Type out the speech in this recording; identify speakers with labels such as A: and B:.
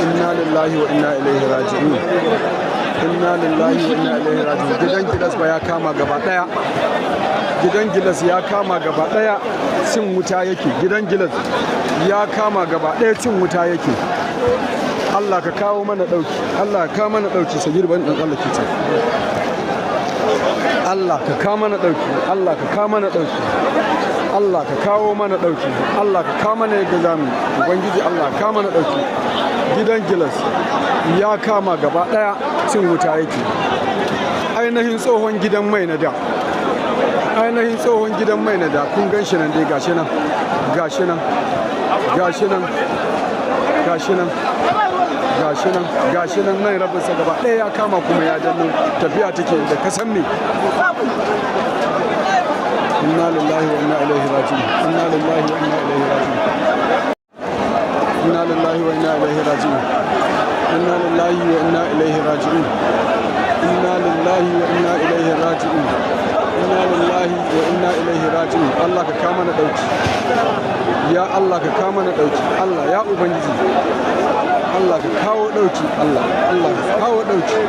A: inna lillahi wa inna ilaihi raji'un. Inna lillahi wa inna ilaihi raji'un. Gidan gilas ba ya kama gaba daya. Gidan gilas ya kama gaba daya, cin wuta yake. Gidan gilas ya kama gaba daya, cin wuta yake. Allah ka kawo mana dauki. Allah ka kawo mana dauki. Sagir ban dan Allah kice. Allah ka kawo mana dauki. Allah ka kawo mana dauki. Allah ka kawo mana dauki. Allah ka kawo mana yadda zamu. Ubangiji Allah ka kawo mana dauki. Gidan gilas ya kama gaba daya, cin wuta yake. Ainihin tsohon gidan mai na da. Ainihin tsohon gidan mai na da, kun gan shi nan dai, gashi nan. Gashi nan. Gashi nan. Gashi nan. Gashi nan. Gashi nan, nan rabinsa gaba ɗaya ya kama kuma ya danno, tafiya take da kasan me. Inna lillahi wa inna ilaihi raji'un. Inna lillahi wa inna ilaihi raji'un. Inna lillahi wa inna ilaihi raji'un. Inna lillahi wa inna ilaihi raji'un. Inna lillahi wa inna ilaihi raji'un. Inna lillahi wa inna ilaihi raji'un. Allah ka kama na dauki. Ya Allah ka kama na dauki. Allah ya ubangiji. Allah ka kawo dauki. Allah ka kawo dauki.